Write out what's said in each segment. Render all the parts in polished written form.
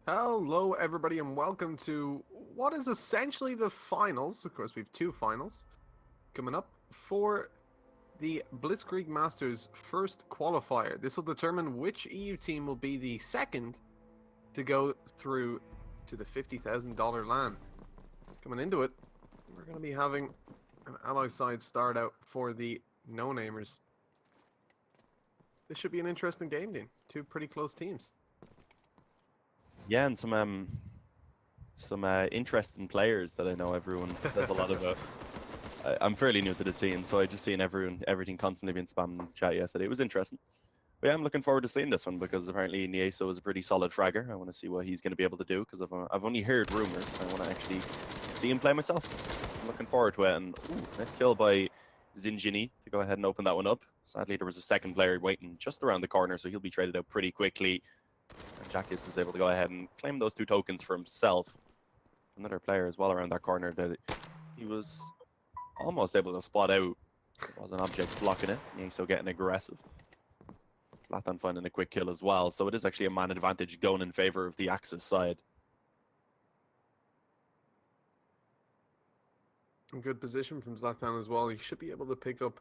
Hello, everybody, and welcome to what is essentially the finals. Of course, we have two finals coming up for the Blitzkrieg Masters first qualifier. This will determine which EU team will be the second to go through to the $50,000 LAN. Coming into it, we're going to be having an ally side start out for the no-namers. This should be an interesting game, Dean. Two pretty close teams. Yeah, and some interesting players that I know everyone says a lot about. I'm fairly new to the scene, so I just seen everything constantly being spammed in chat yesterday. It was interesting. But yeah, I'm looking forward to seeing this one because apparently Nieso is a pretty solid fragger. I want to see what he's going to be able to do because I've only heard rumors. I want to actually see him play myself. I'm looking forward to it. And ooh, nice kill by Zinjini to go ahead and open that one up. Sadly, there was a second player waiting just around the corner, so he'll be traded out pretty quickly. And Jackus is able to go ahead and claim those 2 tokens for himself. Another player as well around that corner that he was almost able to spot out. There was an object blocking it. Nieso getting aggressive. Zlatan finding a quick kill as well. So it is actually a man advantage going in favor of the Axis side. Good position from Zlatan as well. He should be able to pick up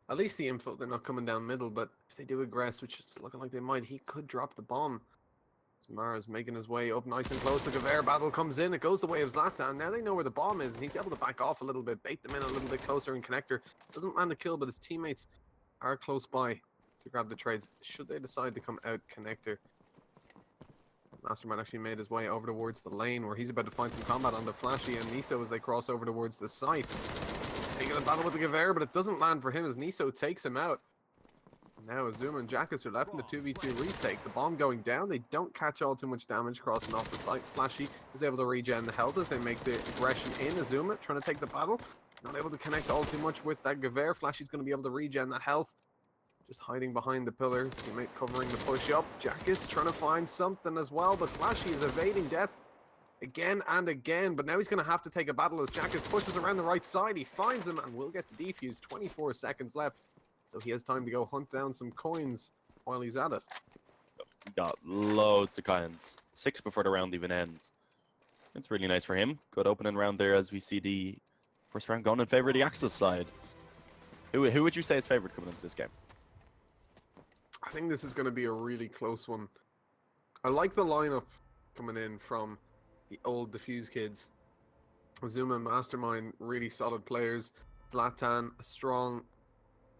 at least the info. They're not coming down middle, but if they do aggress, which it's looking like they might, he could drop the bomb. Mara's making his way up nice and close. The Gaver battle comes in. It goes the way of Zlatan. Now they know where the bomb is, and he's able to back off a little bit, bait them in a little bit closer, and Connector doesn't land the kill, but his teammates are close by to grab the trades. Should they decide to come out Connector? Mastermind actually made his way over towards the lane, where he's about to find some combat on the Flashy and Niso as they cross over towards the site. Taking a battle with the Gaver, but it doesn't land for him as Niso takes him out. Now Azuma and Jackus are left in the 2v2 retake. The bomb going down. They don't catch all too much damage crossing off the site. Flashy is able to regen the health as they make the aggression in. Azuma trying to take the battle. Not able to connect all too much with that Gaver. Flashy's going to be able to regen that health. Just hiding behind the pillars. Teammate covering the push up. Jackus trying to find something as well, but Flashy is evading death again and again. But now he's going to have to take a battle as Jackus pushes around the right side. He finds him and will get the defuse. 24 seconds left. So he has time to go hunt down some coins while he's at it. He got loads of coins. 6 before the round even ends. It's really nice for him. Good opening round there as we see the first round going in favor of the Axis side. Who would you say is favourite coming into this game? I think this is going to be a really close one. I like the lineup coming in from the old Defusekids. Azuma, Mastermind, really solid players. Zlatan, a strong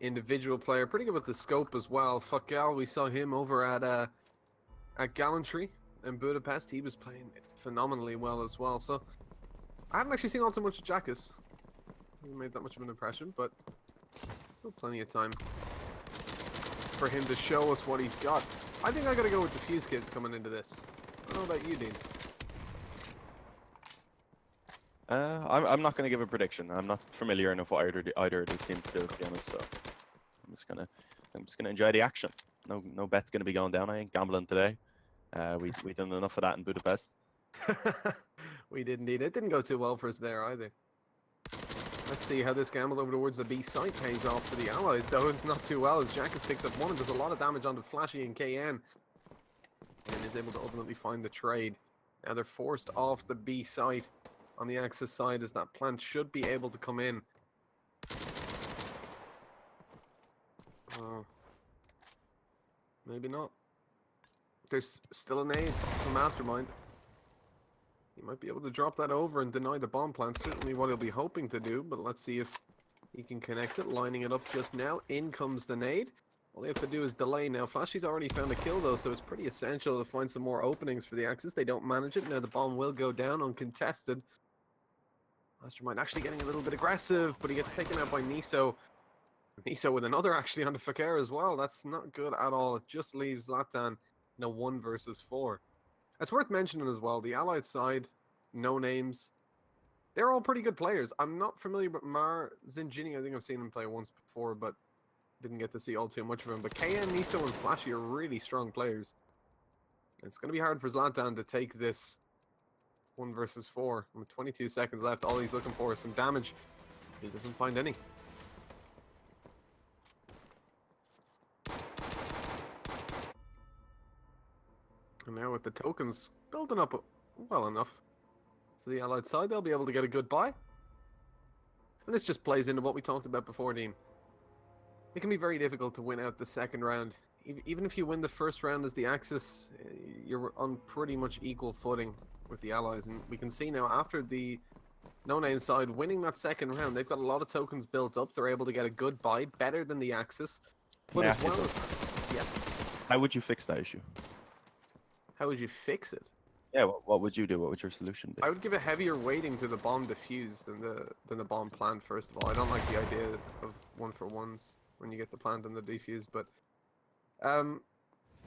individual player, pretty good with the scope as well. Fakal, we saw him over at Gallantry in Budapest. He was playing phenomenally well as well. So I haven't actually seen all too much of Jackus. He made that much of an impression, but still plenty of time for him to show us what he's got. I think I gotta go with the Defusekids coming into this. I don't know about you, Dean. I'm not going to give a prediction. I'm not familiar enough with either of these teams to be honest. So I'm just gonna enjoy the action. No bet's gonna be going down. I ain't gambling today. We done enough of that in Budapest. We did indeed. It didn't go too well for us there either. Let's see how this gamble over towards the B site pays off for the allies, though. It's not too well as Jackus picks up one and does a lot of damage onto Flashy and KN. And is able to ultimately find the trade. Now they're forced off the B site on the Axis side as that plant should be able to come in. Maybe not. There's still a nade from Mastermind. He might be able to drop that over and deny the bomb plant. Certainly what he'll be hoping to do, but let's see if he can connect it. Lining it up just now. In comes the nade. All they have to do is delay now. Flashy's already found a kill though, so it's pretty essential to find some more openings for the Axis. They don't manage it. Now the bomb will go down uncontested. Mastermind actually getting a little bit aggressive, but he gets taken out by Niso. Niso with another actually on the Fakir as well. That's not good at all. It just leaves Zlatan in a 1 versus 4. It's worth mentioning as well, the Allied side, no names. They're all pretty good players. I'm not familiar with Mar Zinjini. I think I've seen him play once before, but didn't get to see all too much of him. But KN, Niso, and Flashy are really strong players. It's going to be hard for Zlatan to take this 1 versus 4. With 22 seconds left, all he's looking for is some damage. He doesn't find any. And now with the tokens building up well enough for the Allied side, they'll be able to get a good buy. And this just plays into what we talked about before, Dean. It can be very difficult to win out the second round. Even if you win the first round as the Axis, you're on pretty much equal footing with the Allies. And we can see now, after the no-name side winning that second round, they've got a lot of tokens built up. They're able to get a good buy, better than the Axis. But as well as... Yes? How would you fix that issue? How would you fix it? Yeah, what would you do? What would your solution be? I would give a heavier weighting to the bomb defuse than the bomb plant, first of all. I don't like the idea of 1-for-1s when you get the plant and the defuse, but I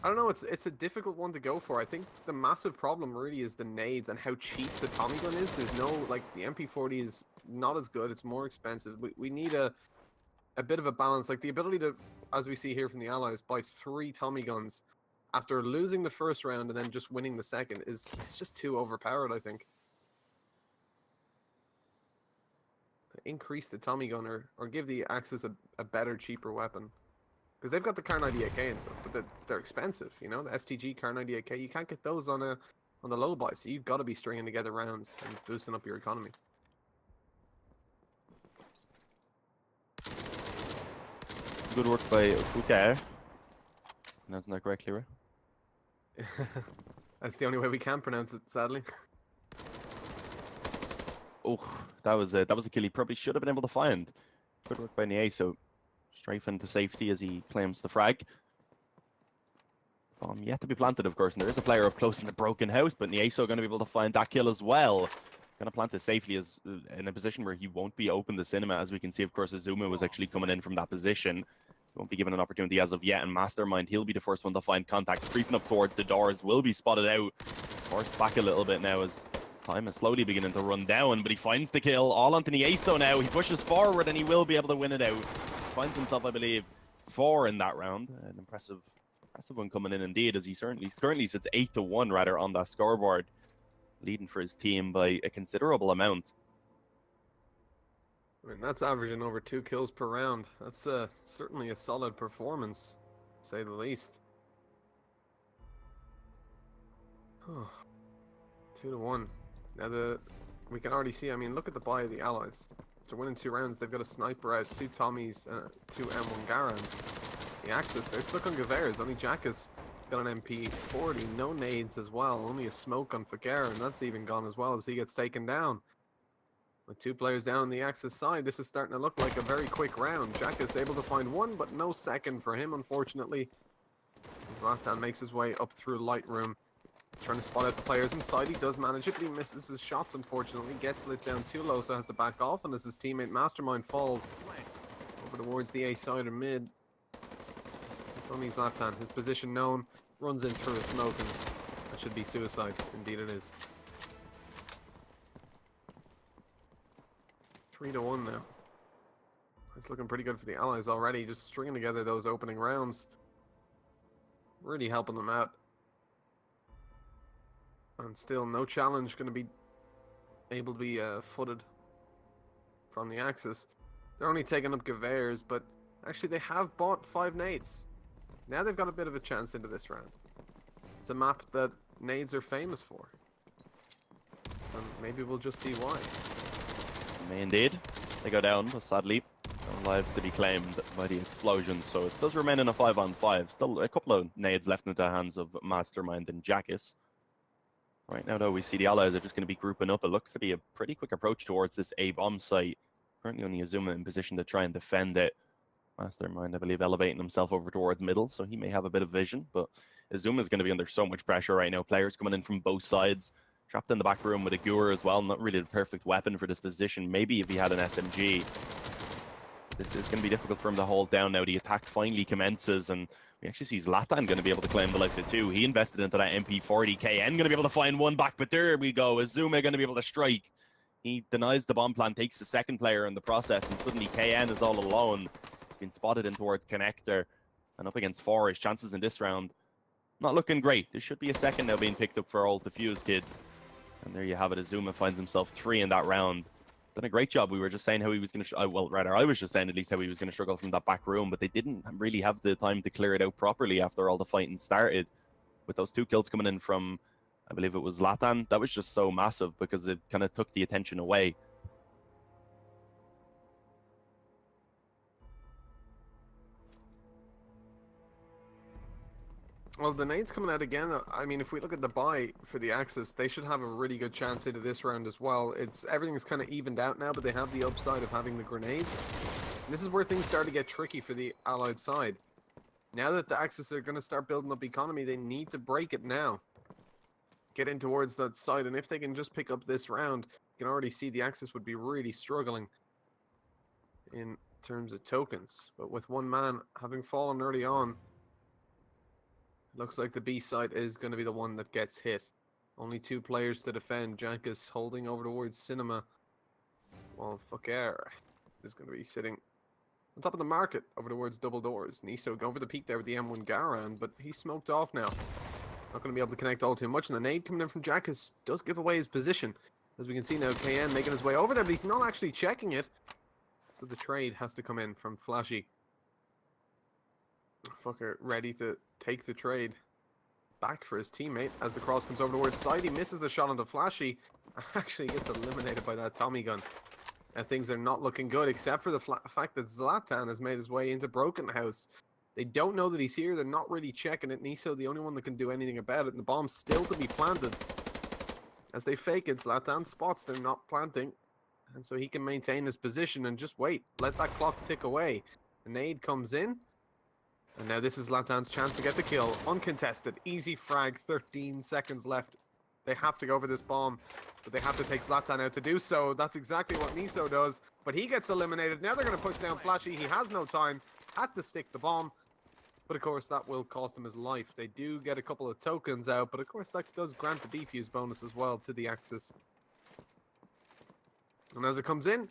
don't know, it's a difficult one to go for. I think the massive problem really is the nades and how cheap the Tommy gun is. There's no, like, the MP40 is not as good, it's more expensive. We need a bit of a balance, like the ability to, as we see here from the Allies, buy 3 Tommy guns after losing the first round and then just winning the second is just too overpowered, I think. To increase the Tommy gun or give the Axis a better, cheaper weapon. Because they've got the Kar 98K and stuff, but they're expensive, you know? The STG Kar 98K, you can't get those on the low buy, so you've got to be stringing together rounds and boosting up your economy. Good work by Fuka. Pronouncing that correctly, right? That's the only way we can pronounce it, sadly. Oh, that was a kill he probably should have been able to find. Good work by Nieso. Strafing to safety as he claims the frag. Bomb yet to be planted, of course, and there is a player up close in the broken house, but Nieso going to be able to find that kill as well. Going to plant it safely as in a position where he won't be open to cinema. As we can see, of course, Azuma was actually coming in from that position. Won't be given an opportunity as of yet, and Mastermind, he'll be the first one to find contact. Creeping up towards the doors, will be spotted out. Forced back a little bit now as time is slowly beginning to run down, but he finds the kill. All onto Nieso now. He pushes forward and he will be able to win it out. Finds himself, I believe, 4 in that round. An impressive one coming in indeed, as he currently sits 8-1 rather on that scoreboard, leading for his team by a considerable amount. I mean, that's averaging over 2 kills per round. That's certainly a solid performance, to say the least. 2-1. Now we can already see, I mean, look at the buy of the Allies. After winning 2 rounds, they've got a sniper out, 2 Tommies, 2 M1 Garans. The Axis, they're stuck on Gewehr's. Only Jack has got an MP40, no nades as well. Only a smoke on Fakir, and that's even gone as well as he gets taken down. With 2 players down on the Axis side, this is starting to look like a very quick round. Jack is able to find 1, but no second for him, unfortunately. Zlatan makes his way up through Lightroom, trying to spot out the players inside. He does manage it, but he misses his shots, unfortunately. Gets lit down too low, so has to back off, and as his teammate Mastermind falls over towards the A side or mid, it's only Zlatan. His position known, runs in through a smoke, and that should be suicide. Indeed it is. 3-1 now. It's looking pretty good for the Allies already, just stringing together those opening rounds. Really helping them out. And still no challenge going to be able to be footed from the Axis. They're only taking up Gewehr's, but actually they have bought 5 nades. Now they've got a bit of a chance into this round. It's a map that nades are famous for. And maybe we'll just see why. May indeed. They go down, but sadly, no lives to be claimed by the explosion. So it does remain in a 5-on-5. Still a couple of nades left in the hands of Mastermind and Jackus. Right now, though, we see the Allies are just going to be grouping up. It looks to be a pretty quick approach towards this A-bomb site. Currently only Azuma in position to try and defend it. Mastermind, I believe, elevating himself over towards middle, so he may have a bit of vision. But Azuma is going to be under so much pressure right now. Players coming in from both sides. Trapped in the back room with a Gewehr as well. Not really the perfect weapon for this position. Maybe if he had an SMG. This is going to be difficult for him to hold down now. The attack finally commences, and we actually see Zlatan going to be able to claim the life of 2. He invested into that MP40. KN going to be able to find 1 back, but there we go. Azuma going to be able to strike. He denies the bomb plan, takes the second player in the process, and suddenly KN is all alone. He's been spotted in towards Connector, and up against 4. His chances in this round not looking great. There should be a second now being picked up for all Defusekids. And there you have it. Azuma finds himself 3 in that round. Done a great job. We were just saying how he was going to... well, rather, I was just saying at least how he was going to struggle from that back room, but they didn't really have the time to clear it out properly after all the fighting started. with those 2 kills coming in from, I believe it was Zlatan, that was just so massive because it kind of took the attention away. Well, the nades coming out again. I mean, if we look at the buy for the Axis, they should have a really good chance into this round as well. Everything's kind of evened out now, but they have the upside of having the grenades. And this is where things start to get tricky for the Allied side. Now that the Axis are going to start building up economy, they need to break it now. Get in towards that side, and if they can just pick up this round, you can already see the Axis would be really struggling in terms of tokens. But with one man having fallen early on, looks like the B side is going to be the one that gets hit. Only 2 players to defend. Jankus holding over towards Cinema. Well, Fucker is going to be sitting on top of the market over towards double doors. Niso going for the peak there with the M1 Garan, but he's smoked off now. Not going to be able to connect all too much. And the nade coming in from Jankus does give away his position. As we can see now, KN making his way over there, but he's not actually checking it. So the trade has to come in from Flashy. Fucker ready to take the trade back for his teammate as the cross comes over towards side. He misses the shot on the Flashy and actually gets eliminated by that Tommy gun. And things are not looking good, except for the fact that Zlatan has made his way into Broken House. They don't know that he's here. They're not really checking it. Niso, the only one that can do anything about it, and the bomb's still to be planted. As they fake it, Zlatan spots they're not planting, and so he can maintain his position and just wait. Let that clock tick away. The nade comes in. And now this is Zlatan's chance to get the kill. Uncontested. Easy frag. 13 seconds left. They have to go for this bomb. But they have to take Zlatan out to do so. That's exactly what Niso does. But he gets eliminated. Now they're going to push down Flashy. He has no time. Had to stick the bomb. But of course that will cost him his life. They do get a couple of tokens out. But of course that does grant the defuse bonus as well to the Axis. And as it comes in,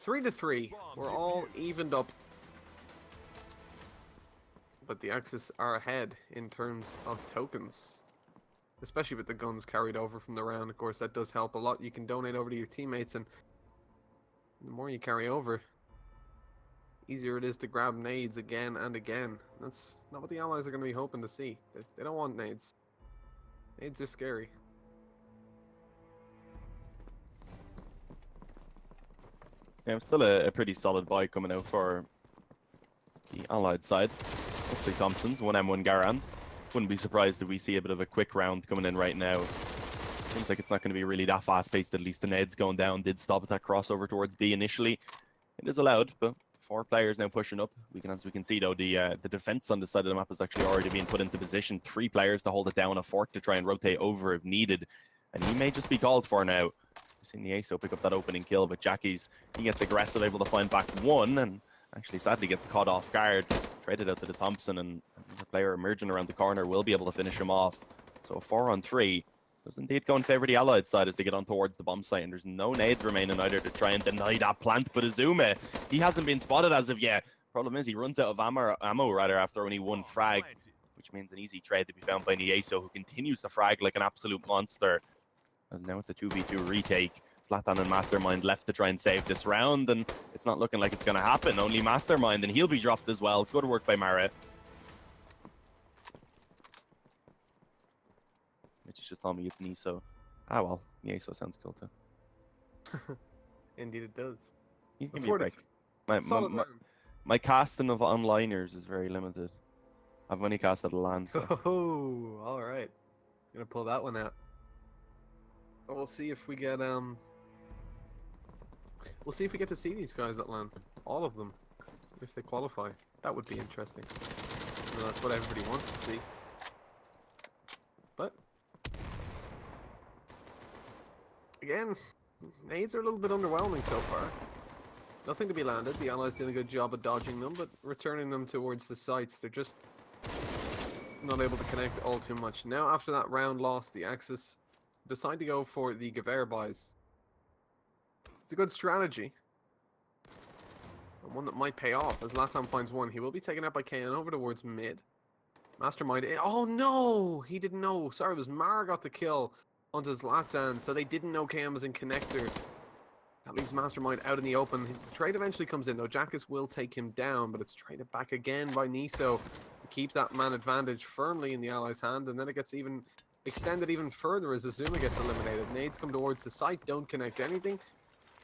3-3. We're all evened up. But the Axis are ahead in terms of tokens, especially with the guns carried over from the round. Of course, that does help a lot. You can donate over to your teammates, and the more you carry over, easier it is to grab nades again and again. That's not what the Allies are going to be hoping to see. They don't want nades. Nades are scary. Yeah, it's still a pretty solid buy coming out for the Allied side. Hopefully Thompson's, 1 M1 Garan. Wouldn't be surprised if we see a bit of a quick round coming in right now. Seems like it's not going to be really that fast-paced, at least the Neds going down did stop at that crossover towards B initially. It is allowed, but 4 players now pushing up. As we can see though, the defense on the side of the map is actually already being put into position. 3 players to hold it down, a 4th to try and rotate over if needed. And he may just be called for now. We're seeing the ASO pick up that opening kill, but Jackie's, he gets aggressive, able to find back 1, and actually sadly gets caught off guard. Traded out to the Thompson, and the player emerging around the corner will be able to finish him off. So a 4-on-3 does indeed go in favor of the Allied side as they get on towards the bomb site, and there's no nades remaining either to try and deny that plant. But Azuma, he hasn't been spotted as of yet. Problem is he runs out of ammo after only 1 frag, which means an easy trade to be found by Nieso, who continues to frag like an absolute monster. As now it's a 2v2 retake. Zlatan and Mastermind left to try and save this round, and it's not looking like it's going to happen. Only Mastermind, and he'll be dropped as well. Good work by Mara. Mitch just told me it's Niso. Ah well, Nieso sounds cool too. Indeed it does. You give me a break. My casting of onliners is very limited. I've only casted LAN. So. Oh, alright. Gonna pull that one out. We'll see if we get we'll see if we get to see these guys at LAN. All of them. If they qualify. That would be interesting. You know, that's what everybody wants to see. But again, nades are a little bit underwhelming so far. Nothing to be landed. The Allies did a good job of dodging them, but returning them towards the sites, they're just not able to connect all too much. Now after that round loss, the Axis decide to go for the Gewehr buys. It's a good strategy. And one that might pay off as Latam finds 1. He will be taken out by KN over towards mid. Mastermind. Oh no! He didn't know. Sorry, it was Mara got the kill onto Zlatan, so they didn't know KN was in connector. That leaves Mastermind out in the open. The trade eventually comes in though. Jackus will take him down, but it's traded back again by Niso. keep that man advantage firmly in the Allies' hand, and then it gets even extended even further as Azuma gets eliminated. Nades come towards the site, don't connect anything.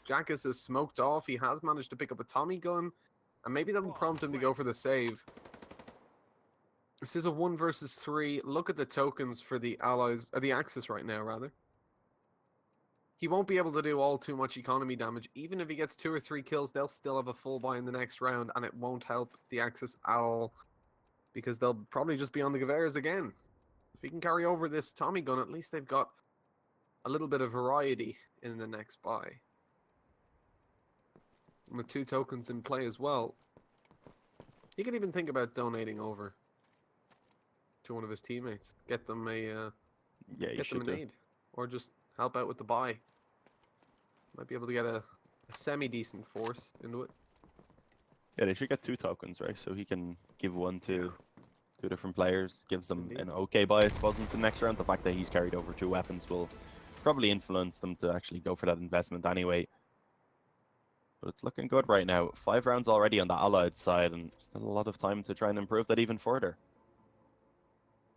Jackus is smoked off. He has managed to pick up a Tommy gun, and maybe that'll prompt him to go for the save. This is a 1 versus 3. Look at the tokens for the Allies, the Axis right now, rather. He won't be able to do all too much economy damage. Even if he gets 2 or 3 kills, they'll still have a full buy in the next round, and it won't help the Axis at all, because they'll probably just be on the Gewehr's again. If he can carry over this Tommy gun, at least they've got a little bit of variety in the next buy. And with 2 tokens in play as well, he can even think about donating over to one of his teammates. Get them a get them an aid, or just help out with the buy. Might be able to get a semi-decent force into it. Yeah, they should get 2 tokens, right? So he can give one to 2 different players, gives them an okay buy, I suppose, in the next round. The fact that he's carried over 2 weapons will probably influence them to actually go for that investment anyway. But it's looking good right now. 5 rounds already on the Allied side, and still a lot of time to try and improve that even further.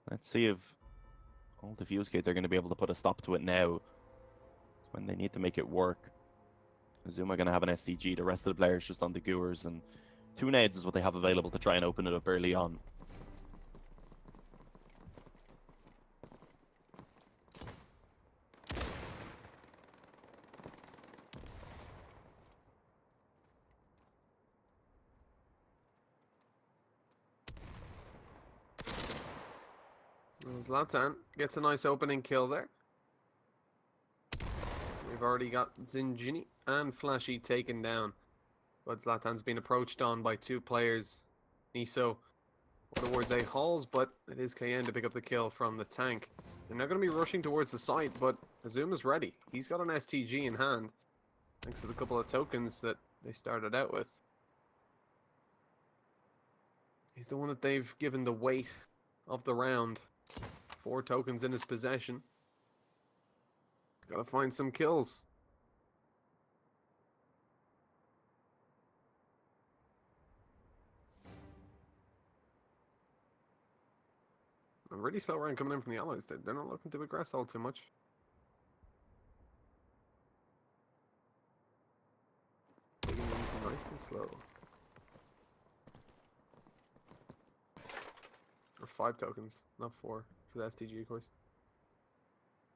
Let's see if all the Defusekids are going to be able to put a stop to it now. It's when they need to make it work. Azuma going to have an SDG, the rest of the players just on the Goers, and 2 nades is what they have available to try and open it up early on. Zlatan gets a nice opening kill there. We've already got Zinjini and Flashy taken down. But Zlatan's been approached on by 2 players. Niso towards A Halls, but it is KN to pick up the kill from the tank. They're now going to be rushing towards the site, but Azuma's ready. He's got an STG in hand, thanks to the couple of tokens that they started out with. He's the one that they've given the weight of the round. 4 tokens in his possession. Gotta find some kills. A really slow round coming in from the Allies. They're not looking to aggress all too much. Taking things nice and slow. Or 5 tokens, not 4 for the STG, of course.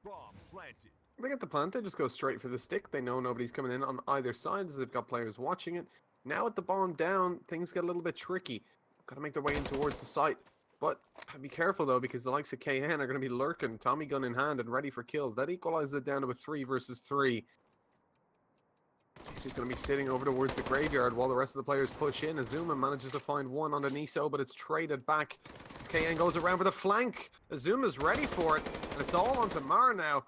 Bomb planted. They get the plant, they just go straight for the stick. They know nobody's coming in on either side, as they've got players watching it. Now with the bomb down, things get a little bit tricky. Gotta make their way in towards the site. But be careful though, because the likes of KN are going to be lurking, Tommy gun in hand and ready for kills. That equalizes it down to a 3 versus 3. He's just going to be sitting over towards the graveyard while the rest of the players push in. Azuma manages to find one on the Niso, but it's traded back. As KN goes around for the flank. Azuma's ready for it, and it's all onto Mar now.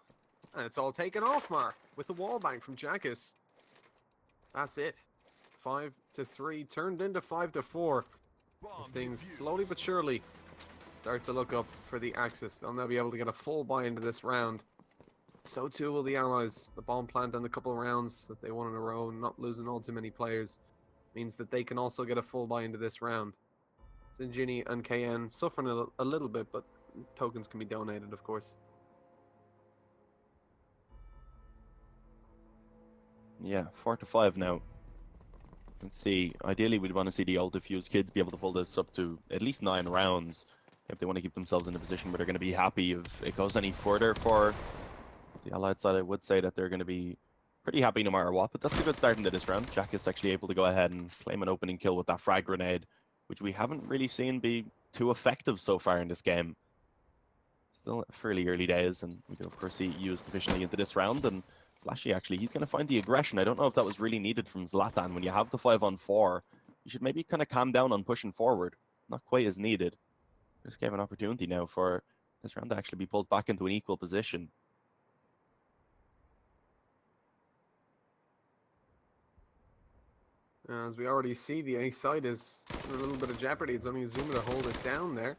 And it's all taken off Mar with the wall bang from Jackus. That's it. 5 to 3 turned into 5 to 4. As things slowly but surely start to look up for the Axis. They'll now be able to get a full buy into this round. So too will the Allies. The bomb plant and the couple of rounds that they won in a row, not losing all too many players, means that they can also get a full buy into this round. Zinjini and KN suffering a little bit, but tokens can be donated, of course. Yeah, 4 to 5 now. Let's see. Ideally, we'd want to see the old Defusekids be able to pull this up to at least 9 rounds if they want to keep themselves in a position where they're going to be happy. If it goes any further for the Allied side, I would say that they're going to be pretty happy no matter what. But that's a good start into this round. Jack is actually able to go ahead and claim an opening kill with that frag grenade, which we haven't really seen be too effective so far in this game. Still fairly early days, and we can of course see it used efficiently into this round. And Flashy, actually, he's going to find the aggression. I don't know if that was really needed from Zlatan. When you have the 5-on-4, you should maybe kind of calm down on pushing forward. Not quite as needed. Just gave an opportunity now for this round to actually be pulled back into an equal position. As we already see, the A side is in a little bit of jeopardy. It's only Azuma to hold it down there.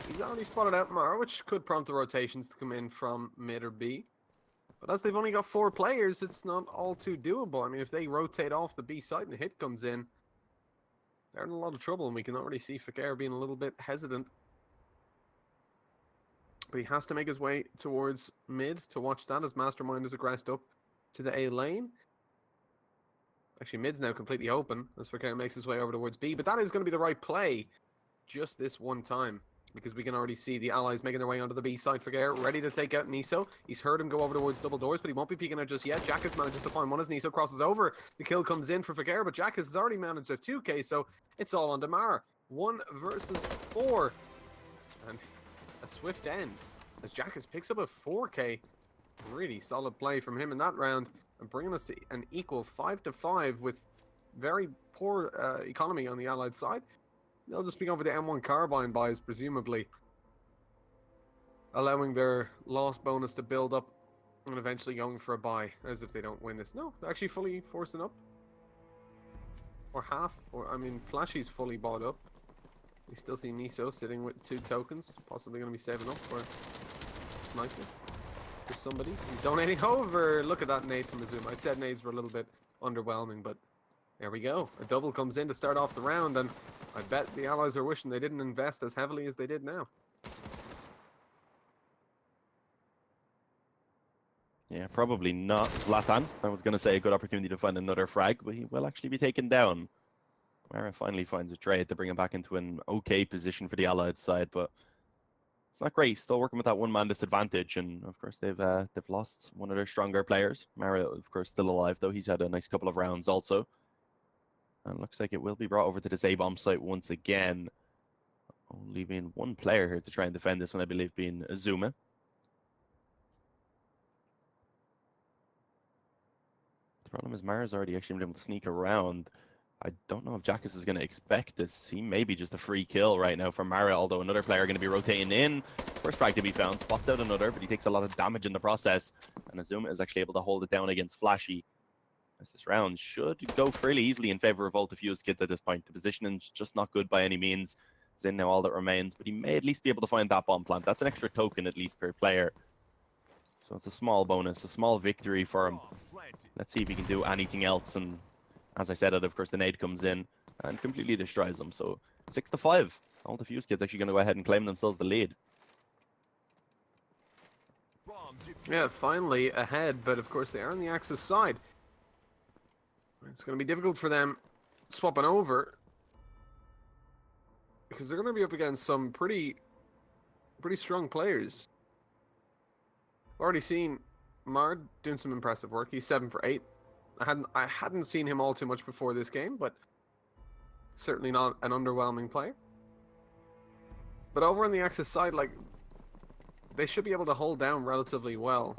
He's already spotted out Mar, which could prompt the rotations to come in from mid or B. But as they've only got 4 players, it's not all too doable. I mean, if they rotate off the B side and a hit comes in, they're in a lot of trouble, and we can already see Fakir being a little bit hesitant. But he has to make his way towards mid to watch that as Mastermind is aggressed up to the A lane. Actually, mid's now completely open as Fakir makes his way over towards B, but that is going to be the right play just this one time, because we can already see the allies making their way onto the B side. Fakir ready to take out Niso. He's heard him go over towards double doors, but he won't be peeking out just yet. Jackus manages to find one as Niso crosses over. The kill comes in for Fakir, but Jackus has already managed a 2k, so it's all on Damar. 1 versus 4. And a swift end as Jackus picks up a 4k. Really solid play from him in that round, and bringing us an equal 5-5 with very poor economy on the allied side. They'll just be going for the M1 carbine buys, presumably, allowing their loss bonus to build up and eventually going for a buy, as if they don't win this. No, they're actually fully forcing up. Or half, or I mean, Flashy's fully bought up. We still see Niso sitting with 2 tokens, possibly going to be saving up for sniping. For somebody donating over. Look at that nade from Azuma. I said nades were a little bit underwhelming, but there we go. A double comes in to start off the round, and I bet the allies are wishing they didn't invest as heavily as they did now. Yeah, probably not. Zlatan, I was going to say a good opportunity to find another frag, but he will actually be taken down. Mara finally finds a trade to bring him back into an okay position for the allied side, but it's not great. Still working with that one-man disadvantage, and of course they've lost one of their stronger players. Mara, of course, still alive though. He's had a nice couple of rounds also. And looks like it will be brought over to this A-bomb site once again. Only being one player here to try and defend this one, I believe, being Azuma. The problem is Mara's already actually been able to sneak around. I don't know if Jackus is going to expect this. He may be just a free kill right now for Mara, although another player going to be rotating in. First frag to be found, spots out another, but he takes a lot of damage in the process. And Azuma is actually able to hold it down against Flashy. As this round should go fairly easily in favor of all Defusekids at this point. The positioning's just not good by any means. It's in now all that remains, but he may at least be able to find that bomb plant. That's an extra token at least per player. So it's a small bonus, a small victory for him. Let's see if he can do anything else. And as I said, of course, the nade comes in and completely destroys them. So 6-5. All Defusekids actually going to go ahead and claim themselves the lead. Yeah, finally ahead, but of course they are on the Axis side. It's going to be difficult for them swapping over, because they're going to be up against some pretty strong players. Already seen Mard doing some impressive work. He's 7 for 8. I hadn't seen him all too much before this game, but certainly not an underwhelming player. But over on the Axis side, like, they should be able to hold down relatively well.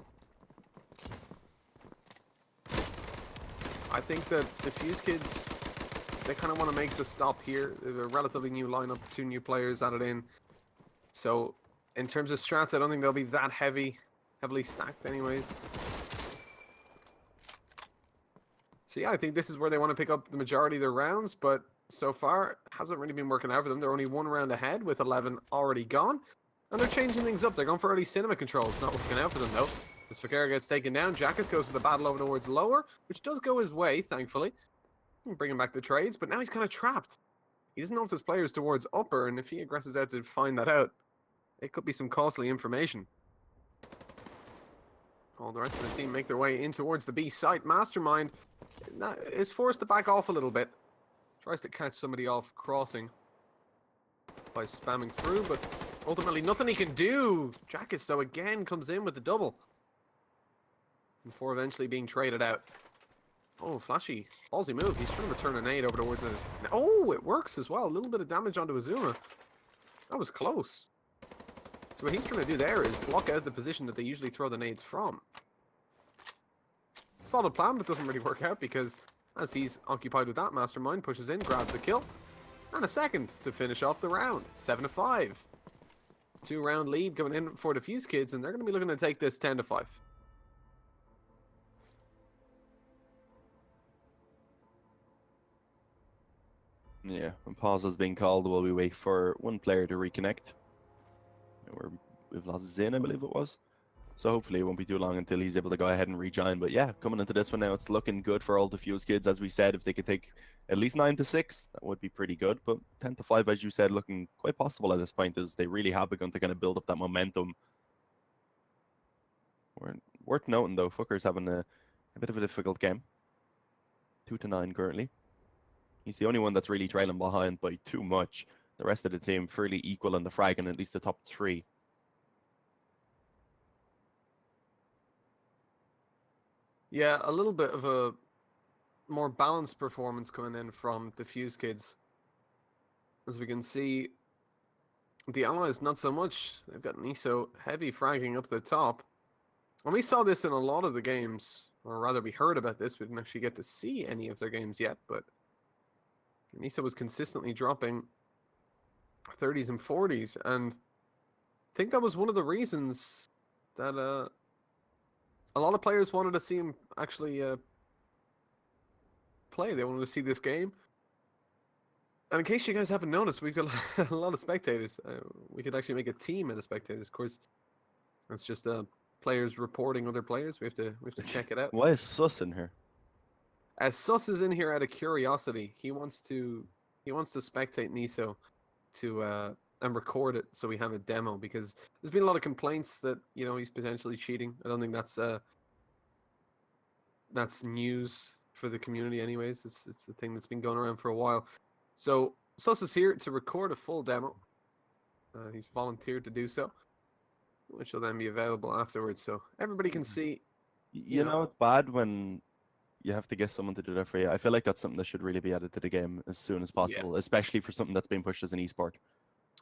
I think that Defusekids, they kind of want to make the stop here. They're a relatively new lineup, 2 new players added in. So in terms of strats, I don't think they'll be that heavily stacked anyways. So yeah, I think this is where they want to pick up the majority of their rounds, but so far it hasn't really been working out for them. They're only 1 round ahead with 11 already gone. And they're changing things up. They're going for early cinema control. It's not working out for them though. As Fakir gets taken down, Jackus goes to the battle over towards lower, which does go his way, thankfully. Bringing back the trades, but now he's kind of trapped. He doesn't know if this player is towards upper, and if he aggresses out to find that out, it could be some costly information. All the rest of the team make their way in towards the B site. Mastermind is forced to back off a little bit. Tries to catch somebody off crossing by spamming through, but ultimately nothing he can do. Jackus, though, again comes in with the double before eventually being traded out. Oh, Flashy. Ballsy move. He's trying to return a nade over towards a... Oh, it works as well. A little bit of damage onto Azuma. That was close. So what he's trying to do there is block out the position that they usually throw the nades from. Solid plan, but doesn't really work out because as he's occupied with that, Mastermind pushes in, grabs a kill, and a second to finish off the round. 7-5. 2-round lead coming in for Defusekids, and they're going to be looking to take this 10-5. Yeah, and pause is being called while we wait for one player to reconnect. We've lost Zin, I believe it was. So hopefully it won't be too long until he's able to go ahead and rejoin. But yeah, coming into this one now, it's looking good for all Defusekids. As we said, if they could take at least 9-6, that would be pretty good. But 10-5, as you said, looking quite possible at this point, as they really have begun to kind of build up that momentum. Worth noting though, Fooker's having a bit of a difficult game. 2-9 currently. He's the only one that's really trailing behind by too much. The rest of the team fairly equal in the frag and at least the top 3. Yeah, a little bit of a more balanced performance coming in from Defusekids. As we can see, the Allies not so much. They've got Niso heavy fragging up the top. And we saw this in a lot of the games, or rather we heard about this. We didn't actually get to see any of their games yet, but Niso was consistently dropping 30s and 40s, and I think that was one of the reasons that a lot of players wanted to see him actually play. They wanted to see this game. And in case you guys haven't noticed, we've got a lot of spectators. We could actually make a team out of spectators. Of course, that's just players reporting other players. We have to check it out. Why is Sus in here? Sus is in here out of curiosity. He wants to spectate Niso to and record it so we have a demo, because there's been a lot of complaints that he's potentially cheating. I don't think that's news for the community anyways. It's a thing that's been going around for a while. So Sus is here to record a full demo. He's volunteered to do so, which will then be available afterwards, so everybody can see. You know, it's bad when you have to get someone to do that for you. I feel like that's something that should really be added to the game as soon as possible, especially for something that's being pushed as an esport.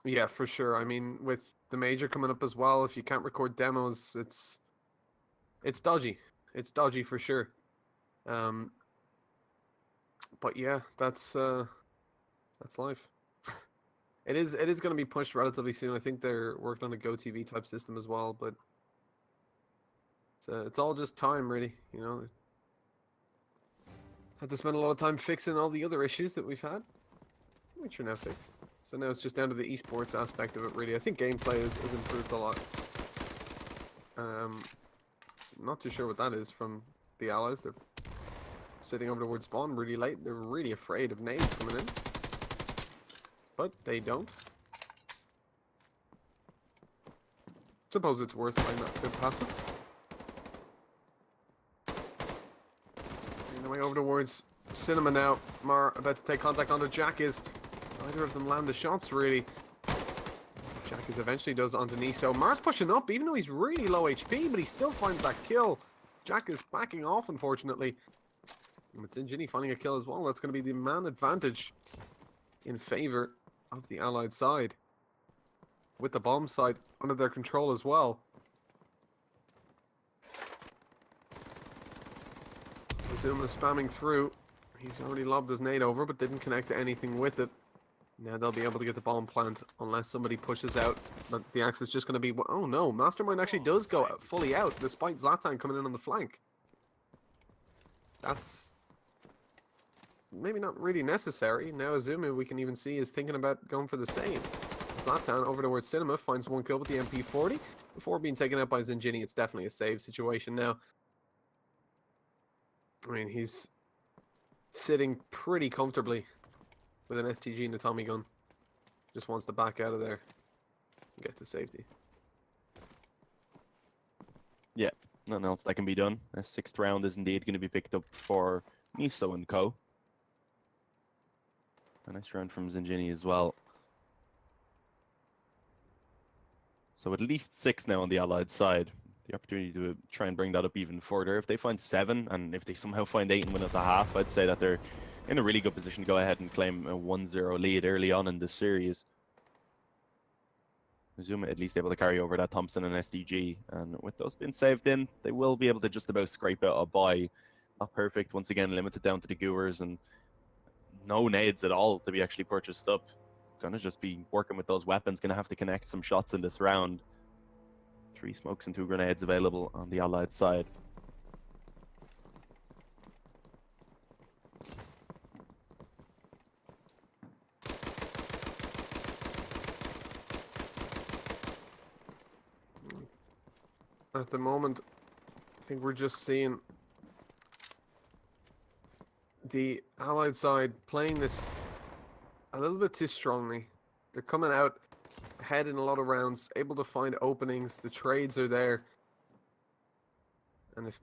Yeah, for sure. I mean, with the major coming up as well, if you can't record demos, it's dodgy. It's dodgy for sure. But yeah, that's life. It is going to be pushed relatively soon. I think they're working on a GoTV type system as well, but it's all just time, really. Had to spend a lot of time fixing all the other issues that we've had, which are now fixed. So now it's just down to the esports aspect of it, really. I think gameplay has improved a lot. Not too sure what that is from the Allies. They're sitting over towards spawn really late. They're really afraid of nades coming in. But they don't. Suppose it's worth playing that good passive. And away over towards Cinema now. Mar about to take contact onto Jack is. Neither of them land the shots, really. Jack is eventually does onto Niso. Mar's pushing up, even though he's really low HP, but he still finds that kill. Jack is backing off, unfortunately. And it's Injini finding a kill as well. That's going to be the man advantage in favor of the Allied side, with the bomb side under their control as well. Zuma spamming through. He's already lobbed his nade over, but didn't connect to anything with it. Now they'll be able to get the bomb plant unless somebody pushes out. But the axe is just going to be... Oh no, Mastermind actually does go fully out, despite Zlatan coming in on the flank. That's maybe not really necessary. Now Azuma, we can even see, is thinking about going for the save. Zlatan over towards Cinema finds one kill with the MP40 before being taken out by Zinjini. It's definitely a save situation now. I mean, he's sitting pretty comfortably with an STG and a Tommy gun. Just wants to back out of there and get to safety. Yeah, nothing else that can be done. A 6th round is indeed going to be picked up for Niso and co. A nice round from Zinjini as well. So at least 6 now on the Allied side. The opportunity to try and bring that up even further. If they find 7, and if they somehow find 8 and win at the half, I'd say that they're in a really good position to go ahead and claim a 1-0 lead early on in this series. Zuma at least able to carry over that Thompson and SDG, and with those being saved in, they will be able to just about scrape out a buy. Not perfect, once again limited down to the Goers, and no nades at all to be actually purchased up. Gonna just be working with those weapons, gonna have to connect some shots in this round. 3 smokes and 2 grenades available on the Allied side. At the moment, I think we're just seeing the Allied side playing this a little bit too strongly. They're coming out ahead in a lot of rounds, able to find openings. The trades are there. And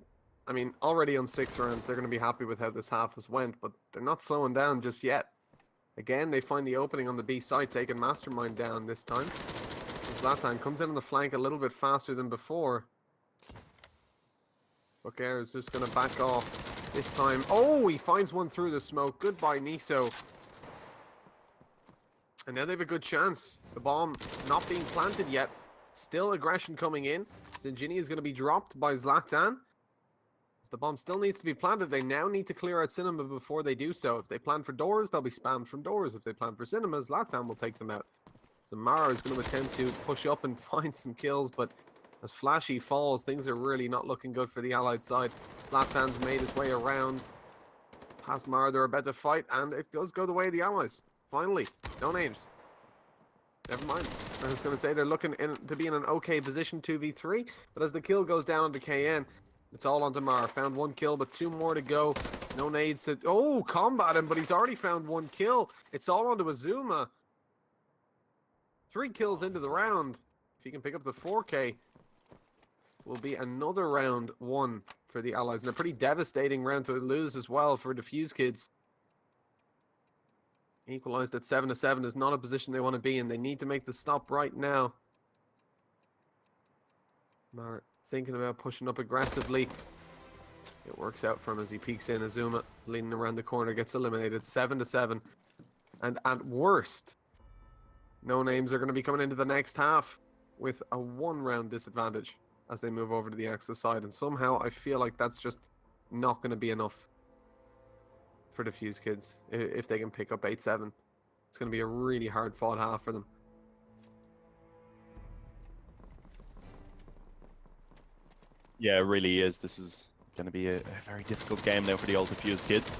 I mean, already on 6 rounds, they're going to be happy with how this half has went, but they're not slowing down just yet. Again, they find the opening on the B side, taking Mastermind down this time. Zlatan comes in on the flank a little bit faster than before. Fukair is just going to back off this time. Oh, he finds one through the smoke. Goodbye, Niso. And now they have a good chance. The bomb not being planted yet. Still aggression coming in. Zinjini is going to be dropped by Zlatan. The bomb still needs to be planted. They now need to clear out Cinema before they do so. If they plan for doors, they'll be spammed from doors. If they plan for Cinema, Zlatan will take them out. So Mara is going to attempt to push up and find some kills, but as Flashy falls, things are really not looking good for the Allied side. Zlatan's made his way around. Past Mara, they're about to fight, and it does go the way of the Allies. Finally, no names. Never mind. I was going to say they're looking to be in an okay position 2v3, but as the kill goes down onto KN, it's all onto Mara. Found 1 kill, but 2 more to go. No nades to... Oh, combat him, but he's already found 1 kill. It's all onto Azuma. 3 kills into the round. If he can pick up the 4K, will be another round 1 for the Allies. And a pretty devastating round to lose as well for Defusekids. Equalized at 7-7 is not a position they want to be in. They need to make the stop right now. Mara thinking about pushing up aggressively. It works out for him as he peeks in. Azuma leaning around the corner gets eliminated. 7-7. And at worst, no names are going to be coming into the next half with a 1-round disadvantage as they move over to the Axis side. And somehow I feel like that's just not going to be enough for Defusekids if they can pick up 8-7. It's going to be a really hard fought half for them. Yeah, it really is. This is going to be a very difficult game now for the old Defusekids.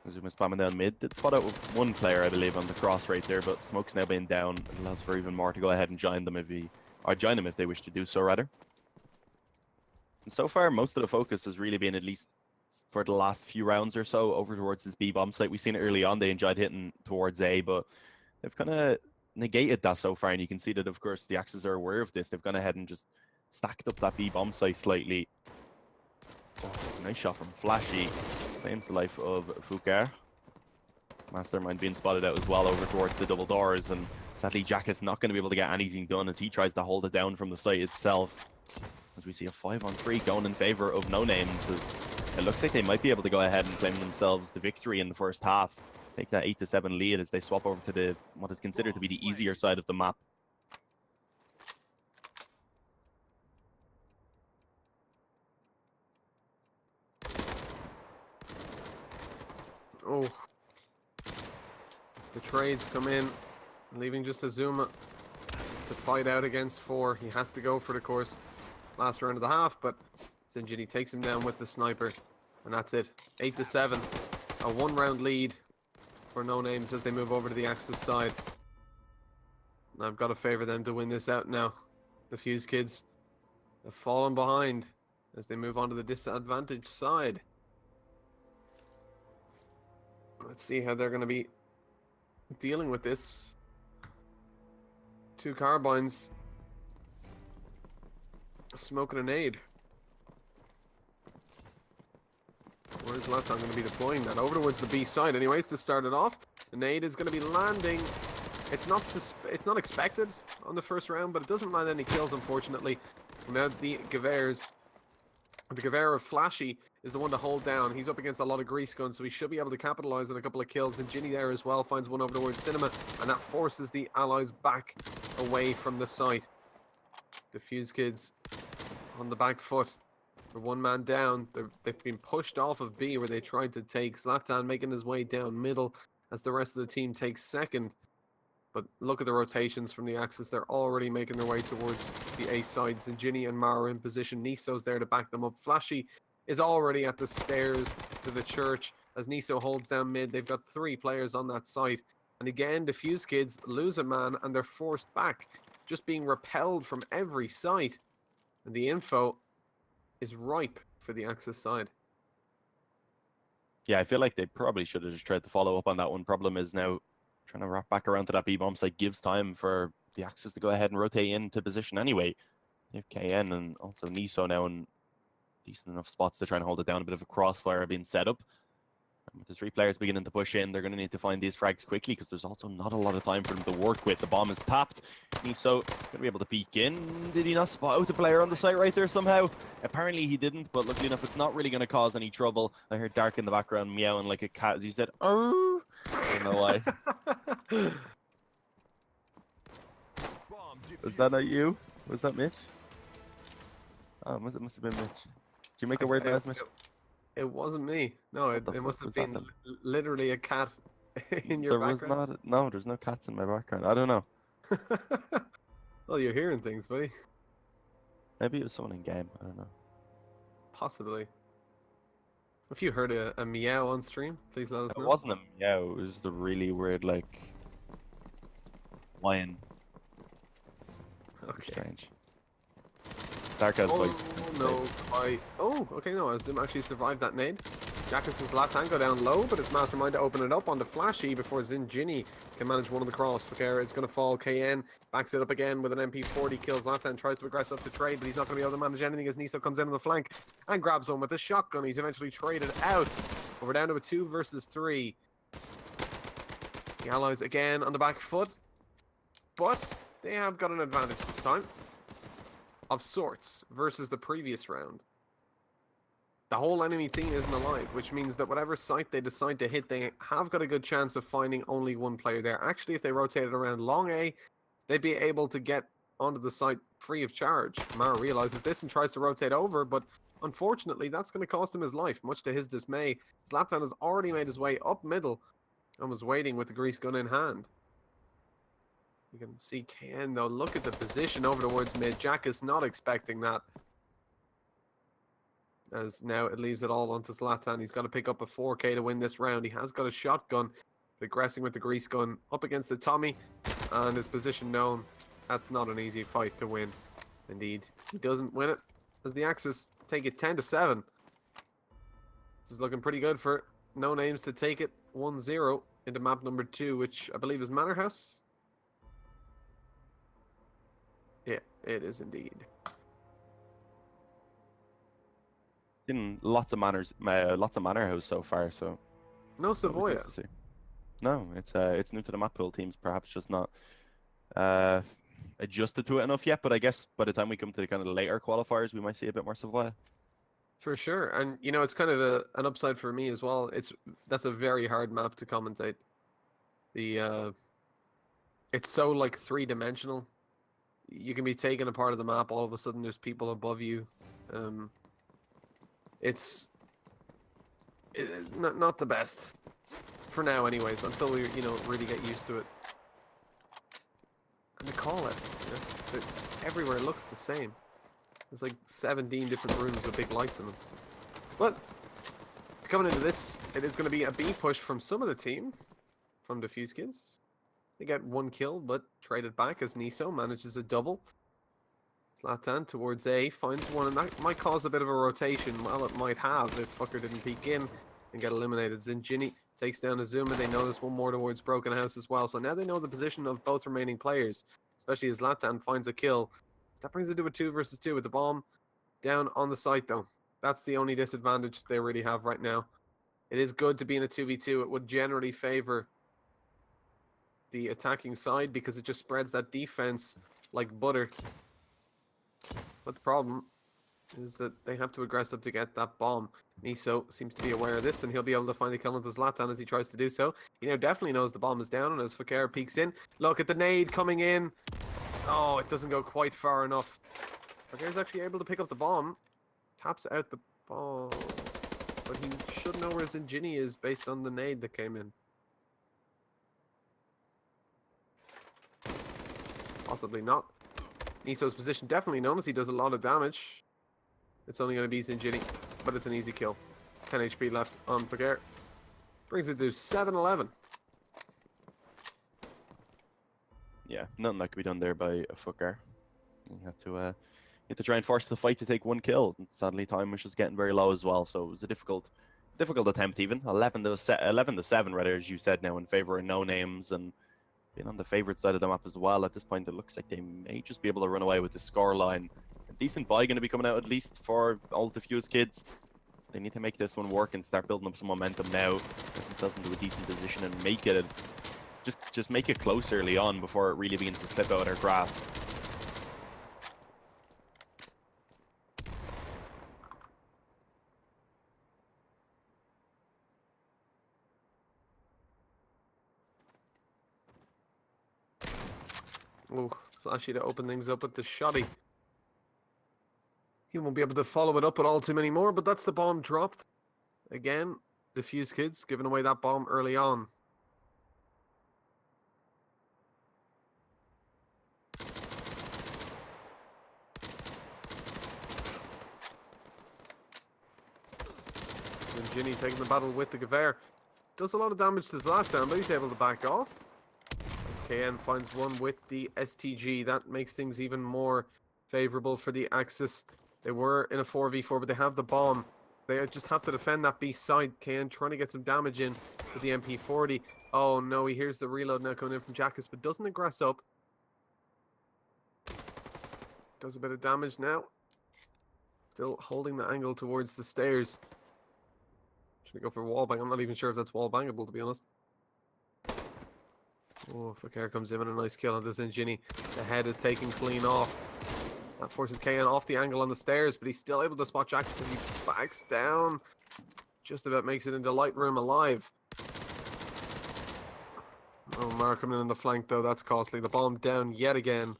Azuma spamming down mid. Did spot out with 1 player, I believe, on the cross right there, but Smoke's now been down. It allows for even more to go ahead and join them if they wish to do so, rather. And so far, most of the focus has really been, at least for the last few rounds or so, over towards this B bomb site. We've seen it early on. They enjoyed hitting towards A, but they've kind of negated that so far. And you can see that, of course, the Axis are aware of this. They've gone ahead and just stacked up that B bomb site slightly. Oh, nice shot from Flashy. Claims the life of Fukar. Mastermind being spotted out as well over towards the double doors, and sadly Jack is not going to be able to get anything done as he tries to hold it down from the site itself. As we see a 5-on-3 going in favor of No Names, as it looks like they might be able to go ahead and claim themselves the victory in the first half. Take that 8-7 lead as they swap over to what is considered to be the easier side of the map. Oh. The trades come in, leaving just Azuma to fight out against 4. He has to go for the course last round of the half, but Zinjini takes him down with the sniper, and that's it. 8-7. A 1-round lead for No Names as they move over to the Axis side. And I've got to favor them to win this out now. The Defusekids have fallen behind as they move on to the disadvantaged side. Let's see how they're going to be dealing with this. 2 carbines. Smoking a nade. Where's Zlatan going to be deploying that? Over towards the B side anyways to start it off. The nade is going to be landing. It's not expected on the first round, but it doesn't land any kills, unfortunately. Now the Gewehr of Flashy is the one to hold down. He's up against a lot of grease guns, so he should be able to capitalize on a couple of kills. And Ginny there as well finds one over towards Cinema, and that forces the Allies back away from the site. Defusekids on the back foot. They're 1 man down. They've been pushed off of B where they tried to take. Zlatan making his way down middle as the rest of the team takes second. But look at the rotations from the Axis. They're already making their way towards the A side. Zinjini and Mara in position. Niso's there to back them up. Flashy is already at the stairs to the church as Niso holds down mid. They've got 3 players on that site. And again, Defusekids lose a man and they're forced back. Just being repelled from every site. And the info is ripe for the Axis side. Yeah, I feel like they probably should have just tried to follow up on that one. Problem is now trying to wrap back around to that B-bomb site gives time for the Axis to go ahead and rotate into position anyway. They have KN and also Niso now in decent enough spots to try and hold it down. A bit of a crossfire being set up. And with the 3 players beginning to push in, they're going to need to find these frags quickly because there's also not a lot of time for them to work with. The bomb is tapped. Niso going to be able to peek in. Did he not spot out the player on the site right there somehow? Apparently he didn't, but luckily enough, it's not really going to cause any trouble. I heard Dark in the background meowing like a cat as he said, "Oh." I don't know why. Bomb Was that not defused. you? Was that Mitch? Oh, it must have been Mitch. Did you make a weird noise, Mitch? It wasn't me. No, What the it must fuck have was that been literally a cat in your There was background. not. No, there's no cats in my background. I don't know. Well, you're hearing things, buddy. Maybe it was someone in game. I don't know. Possibly. If you heard a meow on stream, please let us It know. wasn't a meow. It was the really weird, like, whine. Okay. Strange. Dark has voice. No, okay, no, Azim actually survived that nade. Jackison's left hand go down low, but it's Mastermind to open it up on the flashy before Zinjini can manage one of the cross. Fakera is going to fall. KN backs it up again with an MP40, kills left hand, tries to progress up to trade, but he's not going to be able to manage anything as Niso comes in on the flank and grabs one with a shotgun. He's eventually traded out. But we're down to a 2 versus 3. The Allies again on the back foot, but they have got an advantage this time. Of sorts versus the previous round. The whole enemy team isn't alive, which means that whatever site they decide to hit, they have got a good chance of finding only one player there. Actually, if they rotated around long A, they'd be able to get onto the site free of charge. Mara realizes this and tries to rotate over, but unfortunately, that's going to cost him his life, much to his dismay. Zlatan has already made his way up middle and was waiting with the grease gun in hand. You can see KN though, look at the position over towards mid. Jack is not expecting that. As now it leaves it all onto Zlatan. He's got to pick up a 4K to win this round. He has got a shotgun, progressing with the grease gun up against the Tommy and his position known. That's not an easy fight to win. Indeed, he doesn't win it as the Axis take it 10-7. This is looking pretty good for No Names to take it 1-0 into map number 2, which I believe is Manor House. Yeah, it is indeed. In lots of manor house so far, so No always Savoya. nice to see. No, it's new to the map pool. Teams perhaps just not adjusted to it enough yet. But I guess by the time we come to the kind of later qualifiers, we might see a bit more Savoya. For sure. And you know, it's kind of an upside for me as well. That's a very hard map to commentate. It's so like 3-dimensional. You can be taken a part of the map, all of a sudden there's people above you. It's not the best for now, anyways, until we really get used to it. And the call-outs, everywhere looks the same. There's like 17 different rooms with big lights in them. But coming into this, it is going to be a B push from some of the team, from Defusekids. They get 1 kill, but trade it back as Niso manages a double. Zlatan towards A, finds one, and that might cause a bit of a rotation. Well, it might have if Fucker didn't peek in and get eliminated. Zinjini takes down Azuma. They know there's one more towards Broken House as well. So now they know the position of both remaining players, especially as Zlatan finds a kill. That brings it to a 2 versus 2 with the bomb down on the site, though. That's the only disadvantage they really have right now. It is good to be in a 2v2. It would generally favor the attacking side because it just spreads that defense like butter. But the problem is that they have to aggressive to get that bomb. Niso seems to be aware of this, and he'll be able to find the kill into Zlatan as he tries to do so. He now definitely knows the bomb is down, and as Fakir peeks in, look at the nade coming in. Oh, it doesn't go quite far enough. Fakir's actually able to pick up the bomb, taps out the ball, but he should know where Zinjini is based on the nade that came in. Possibly not. Niso's position definitely known as he does a lot of damage. It's only going to be Zinjini, but it's an easy kill. 10 HP left on Fakir. Brings it to 7-11. Yeah, nothing that could be done there by a Fucker. He to try and force the fight to take one kill. And sadly, time was just getting very low as well, so it was a difficult attempt even. 11 to 7 rather, as you said, now in favor of no names and being on the favorite side of the map as well. At this point, it looks like they may just be able to run away with the scoreline. A decent buy going to be coming out at least for all Defusekids. They need to make this one work and start building up some momentum now, get themselves into a decent position and make it just make it close early on before it really begins to slip out of their grasp. Oh, Flashy to open things up with the shotty. He won't be able to follow it up with all too many more, but that's the bomb dropped. Again, Defusekids giving away that bomb early on. And Ginny taking the battle with the Gewehr. Does a lot of damage to Zlatan, but he's able to back off. As KN finds one with the STG, that makes things even more favorable for the Axis. They were in a 4v4, but they have the bomb. They just have to defend that B side. KN trying to get some damage in with the MP40. Oh no, he hears the reload now coming in from Jackus, but doesn't aggress up. Does a bit of damage now. Still holding the angle towards the stairs. Trying to go for a wall bang. I'm not even sure if that's wall bangable, to be honest. Oh, Fakir comes in with a nice kill on this Ginny. The head is taken clean off. That forces KN off the angle on the stairs, but he's still able to spot Jackus and he backs down. Just about makes it into light room alive. Oh, Mark coming in on the flank though, that's costly. The bomb down yet again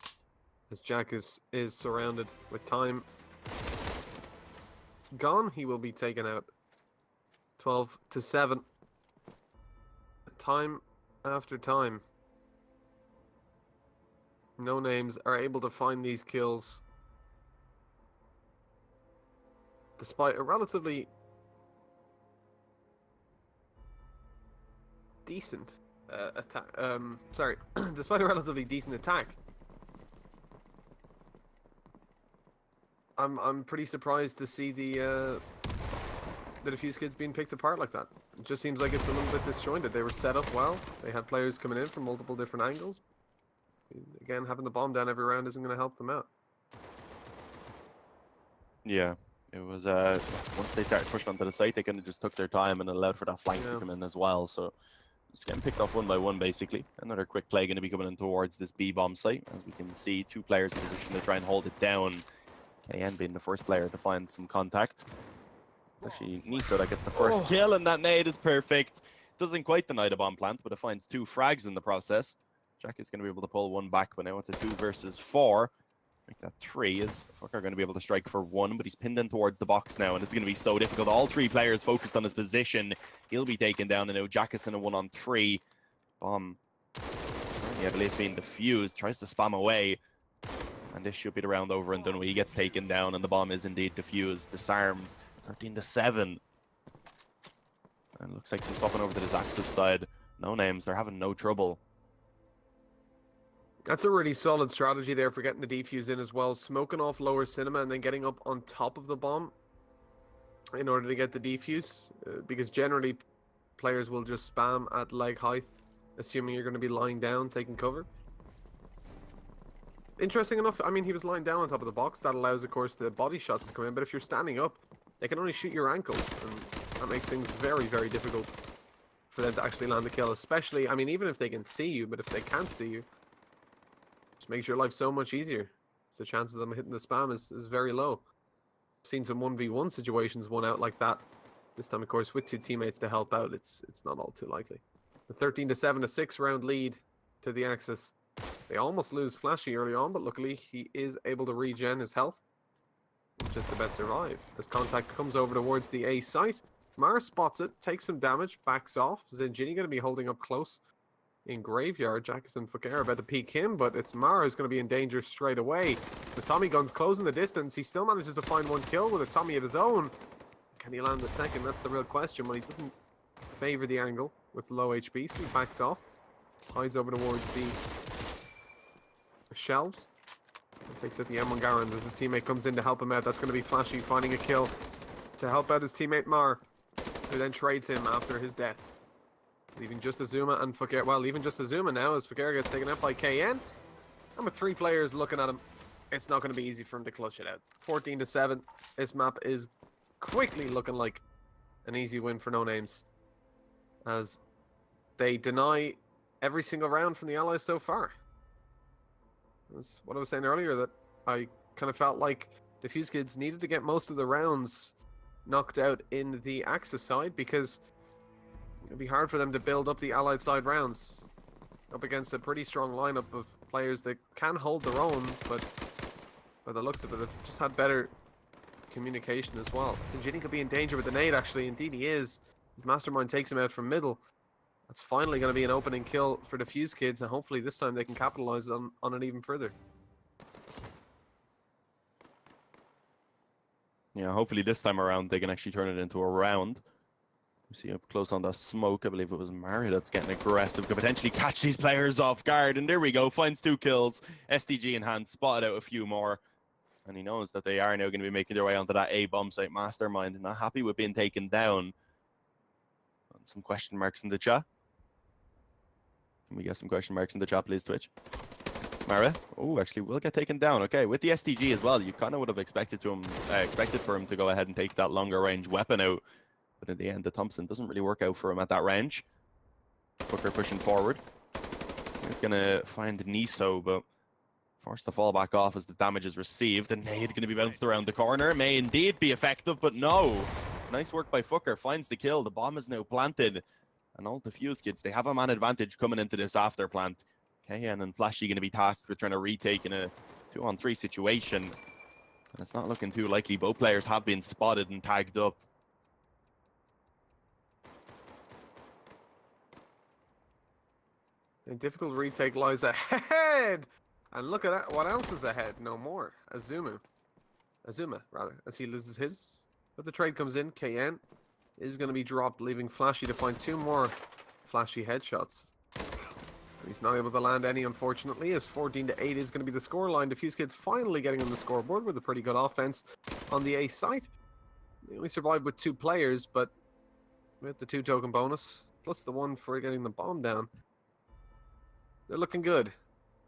as Jackus is surrounded with time gone. He will be taken out. 12 to 7. Time after time. No names are able to find these kills despite a relatively decent attack. Sorry, despite a relatively decent attack. I'm pretty surprised to see the Defusekids being picked apart like that. It just seems like it's a little bit disjointed. They were set up well. They had players coming in from multiple different angles. Again, having the bomb down every round isn't going to help them out. Yeah, it was once they started pushing onto the site, they kind of just took their time and allowed for that flank to come in as well. So just getting picked off one by one, basically. Another quick play going to be coming in towards this B bomb site, as we can see 2 players in position to try and hold it down. KN being the first player to find some contact. Actually, Niso that gets the first kill, and that nade is perfect. Doesn't quite deny the bomb plant, but it finds 2 frags in the process. Jack is going to be able to pull one back, but now it's a 2 versus 4. Make that 3. Is Fucker going to be able to strike for 1, but he's pinned in towards the box now, and it's going to be so difficult. All 3 players focused on his position. He'll be taken down, and now Jack is in a 1-on-3. Bomb, I believe, being defused. Tries to spam away, and this should be the round over and done with. He gets taken down, and the bomb is indeed defused, disarmed. 13 to 7. And it looks like he's swapping over to this Axis side. No names, they're having no trouble. That's a really solid strategy there for getting the defuse in as well. Smoking off lower cinema and then getting up on top of the bomb in order to get the defuse. Because generally players will just spam at leg height, assuming you're going to be lying down, taking cover. Interesting enough, I mean, he was lying down on top of the box. That allows, of course, the body shots to come in. But if you're standing up, they can only shoot your ankles, and that makes things very, very difficult for them to actually land the kill. Especially, I mean, even if they can see you, but if they can't see you, it just makes your life so much easier. So the chances of them hitting the spam is very low. I've seen some 1v1 situations won out like that. This time, of course, with 2 teammates to help out, it's not all too likely. The 13 to 7, a 6-round lead to the Axis. They almost lose Flashy early on, but luckily he is able to regen his health. Just about survive. As contact comes over towards the A site, Mara spots it, takes some damage, backs off. Zinjini going to be holding up close in Graveyard. Jackus and Fakir about to peek him, but it's Mara who's going to be in danger straight away. The Tommy gun's closing the distance. He still manages to find 1 kill with a Tommy of his own. Can he land the second? That's the real question. Well, he doesn't favor the angle with low HP, so he backs off. Hides over towards the shelves. Takes out the M1 Garand as his teammate comes in to help him out. That's going to be Flashy finding a kill to help out his teammate Mar, who then trades him after his death. Leaving just Azuma and Fakir. Well, leaving just Azuma now as Fakir gets taken out by KN. And with 3 players looking at him, it's not going to be easy for him to clutch it out. 14-7. This map is quickly looking like an easy win for nonames, as they deny every single round from the Allies so far. That's what I was saying earlier, that I kind of felt like Defusekids needed to get most of the rounds knocked out in the Axis side, because it'd be hard for them to build up the Allied side rounds up against a pretty strong lineup of players that can hold their own, but by the looks of it, they've just had better communication as well. Sinjini could be in danger with the nade, actually. Indeed he is. Mastermind takes him out from middle. That's finally going to be an opening kill for Defusekids, and hopefully this time they can capitalize on it even further. Yeah, hopefully this time around they can actually turn it into a round. You see up close on that smoke, I believe it was Mario that's getting aggressive, could potentially catch these players off guard, and there we go, finds 2 kills. SDG in hand, spotted out a few more, and he knows that they are now going to be making their way onto that A bomb site. Mastermind not happy with being taken down. And some question marks in the chat. Can we get some question marks in the chat, please, Twitch? Mara? Oh, actually, will get taken down. Okay, with the SDG as well, you kind of would have expected for him to go ahead and take that longer range weapon out. But in the end, the Thompson doesn't really work out for him at that range. Booker pushing forward. He's going to find Niso, but forced to fall back off as the damage is received. The nade going to be bounced around the corner. May indeed be effective, but no. Nice work by Fucker. Finds the kill. The bomb is now planted. And all Defusekids, they have a man advantage coming into this after plant. KN and Flashy going to be tasked with trying to retake in a 2-on-3 situation. And it's not looking too likely. Both players have been spotted and tagged up. A difficult retake lies ahead! And look at that, what else is ahead? No more. Azuma, rather, as he loses his. But the trade comes in, KN is going to be dropped, leaving Flashy to find 2 more Flashy headshots. He's not able to land any, unfortunately, as 14-8 is going to be the scoreline. Defusekids finally getting on the scoreboard with a pretty good offense on the A site. They only survived with 2 players, but with the 2 token bonus, plus the 1 for getting the bomb down, they're looking good